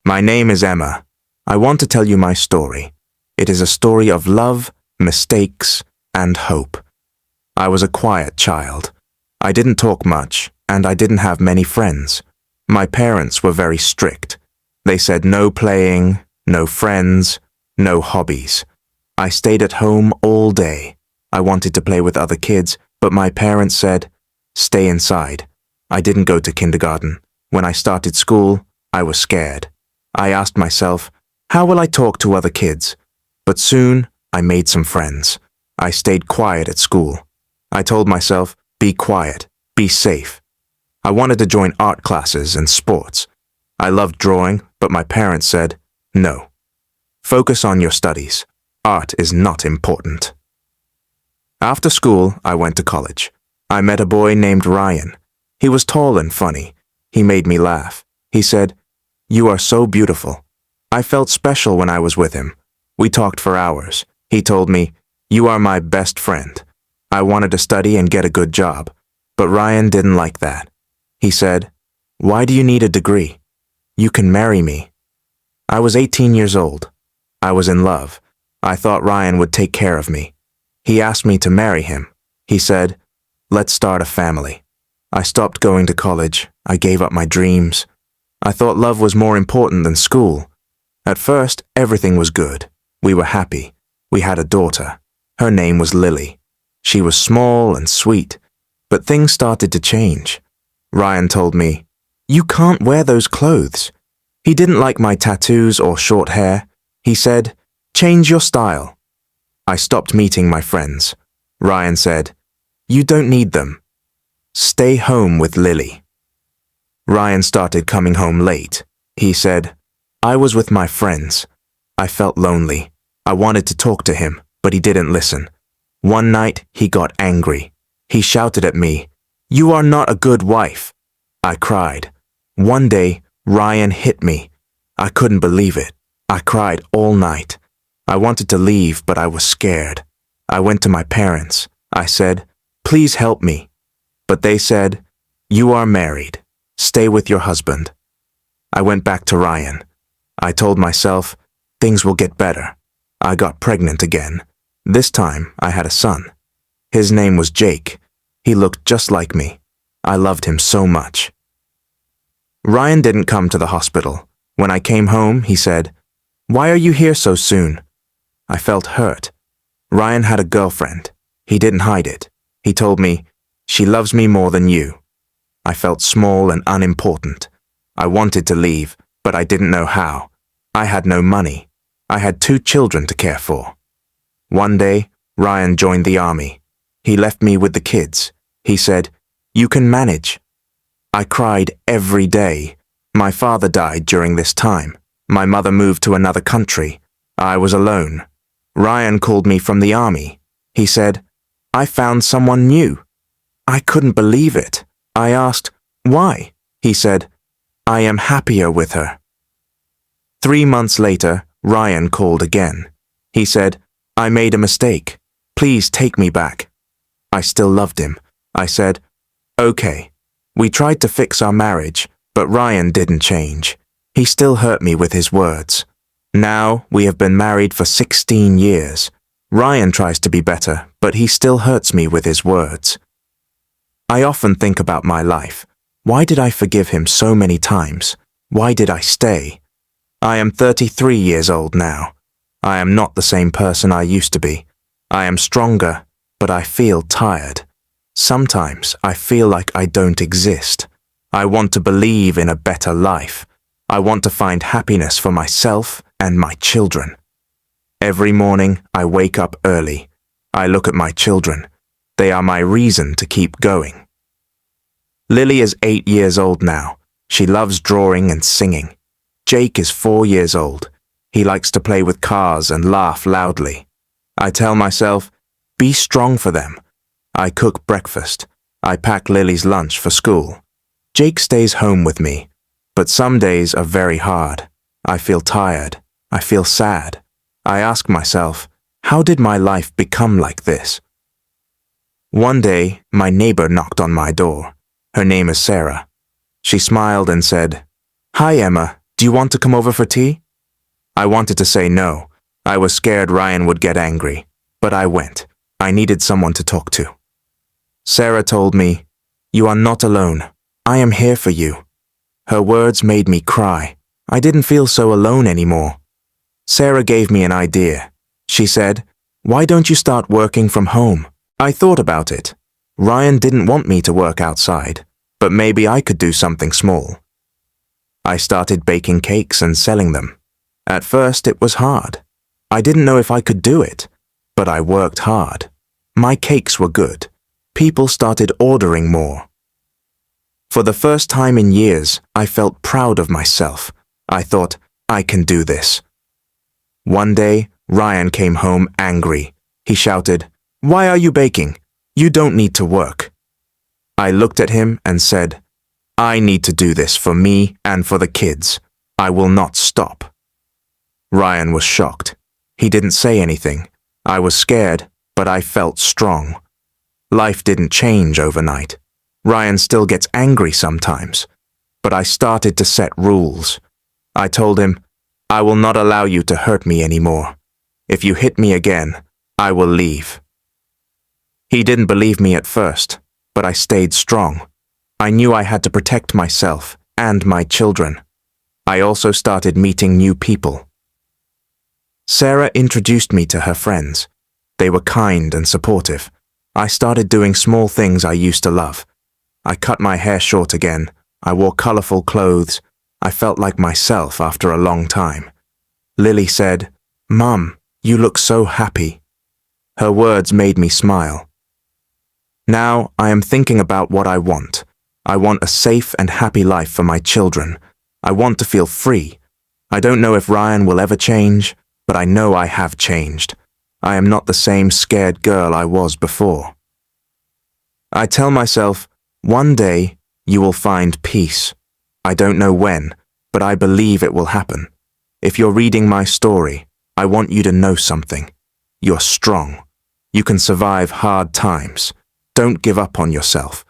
My name is Emma. I want to tell you my story. It is a story of love, mistakes, and hope. I was a quiet child. I didn't talk much, and I didn't have many friends. My parents were very strict. They said no playing, no friends, no hobbies. I stayed at home all day. I wanted to play with other kids, but my parents said, "Stay inside." I didn't go to kindergarten. When I started school, I was scared. I asked myself, how will I talk to other kids? But soon, I made some friends. I stayed quiet at school. I told myself, be quiet, be safe. I wanted to join art classes and sports. I loved drawing, but my parents said, no. Focus on your studies. Art is not important. After school, I went to college. I met a boy named Ryan. He was tall and funny. He made me laugh. He said, "You are so beautiful." I felt special when I was with him. We talked for hours. He told me, "You are my best friend." I wanted to study and get a good job, but Ryan didn't like that. He said, "Why do you need a degree? You can marry me." I was 18 years old. I was in love. I thought Ryan would take care of me. He asked me to marry him. He said, "Let's start a family." I stopped going to college. I gave up my dreams. I thought love was more important than school. At first, everything was good. We were happy. We had a daughter. Her name was Lily. She was small and sweet, but things started to change. Ryan told me, "You can't wear those clothes." He didn't like my tattoos or short hair. He said, "Change your style." I stopped meeting my friends. Ryan said, "You don't need them. Stay home with Lily." Ryan started coming home late. He said, "I was with my friends." I felt lonely. I wanted to talk to him, but he didn't listen. One night, he got angry. He shouted at me, "You are not a good wife." I cried. One day, Ryan hit me. I couldn't believe it. I cried all night. I wanted to leave, but I was scared. I went to my parents. I said, "Please help me." But they said, "You are married. Stay with your husband." I went back to Ryan. I told myself, things will get better. I got pregnant again. This time, I had a son. His name was Jake. He looked just like me. I loved him so much. Ryan didn't come to the hospital. When I came home, he said, "Why are you here so soon?" I felt hurt. Ryan had a girlfriend. He didn't hide it. He told me, "She loves me more than you." I felt small and unimportant. I wanted to leave, but I didn't know how. I had no money. I had 2 children to care for. One day, Ryan joined the army. He left me with the kids. He said, "You can manage." I cried every day. My father died during this time. My mother moved to another country. I was alone. Ryan called me from the army. He said, "I found someone new." I couldn't believe it. I asked, "Why?" He said, "I am happier with her." 3 months later, Ryan called again. He said, "I made a mistake. Please take me back." I still loved him. I said, "Okay." We tried to fix our marriage, but Ryan didn't change. He still hurt me with his words. Now, we have been married for 16 years. Ryan tries to be better, but he still hurts me with his words. I often think about my life. Why did I forgive him so many times? Why did I stay? I am 33 years old now. I am not the same person I used to be. I am stronger, but I feel tired. Sometimes I feel like I don't exist. I want to believe in a better life. I want to find happiness for myself and my children. Every morning I wake up early. I look at my children. They are my reason to keep going. Lily is 8 years old now. She loves drawing and singing. Jake is 4 years old. He likes to play with cars and laugh loudly. I tell myself, be strong for them. I cook breakfast. I pack Lily's lunch for school. Jake stays home with me, but some days are very hard. I feel tired. I feel sad. I ask myself, how did my life become like this? One day, my neighbor knocked on my door. Her name is Sarah. She smiled and said, "Hi, Emma. Do you want to come over for tea? I wanted to say no. I was scared Ryan would get angry, but I went. I needed someone to talk to. Sarah told me, "You are not alone. I am here for you." Her words made me cry. I didn't feel so alone anymore. Sarah gave me an idea. She said, "Why don't you start working from home?" I thought about it. Ryan didn't want me to work outside, but maybe I could do something small. I started baking cakes and selling them. At first it was hard. I didn't know if I could do it, but I worked hard. My cakes were good. People started ordering more. For the first time in years, I felt proud of myself. I thought, I can do this. One day, Ryan came home angry. He shouted, "Why are you baking? You don't need to work." I looked at him and said, "I need to do this for me and for the kids. I will not stop." Ryan was shocked. He didn't say anything. I was scared, but I felt strong. Life didn't change overnight. Ryan still gets angry sometimes, but I started to set rules. I told him, "I will not allow you to hurt me anymore. If you hit me again, I will leave." He didn't believe me at first, but I stayed strong. I knew I had to protect myself and my children. I also started meeting new people. Sarah introduced me to her friends. They were kind and supportive. I started doing small things I used to love. I cut my hair short again. I wore colorful clothes. I felt like myself after a long time. Lily said, "Mum, you look so happy." Her words made me smile. Now I am thinking about what I want. I want a safe and happy life for my children. I want to feel free. I don't know if Ryan will ever change, but I know I have changed. I am not the same scared girl I was before. I tell myself, one day you will find peace. I don't know when, but I believe it will happen. If you're reading my story, I want you to know something. You're strong. You can survive hard times. Don't give up on yourself.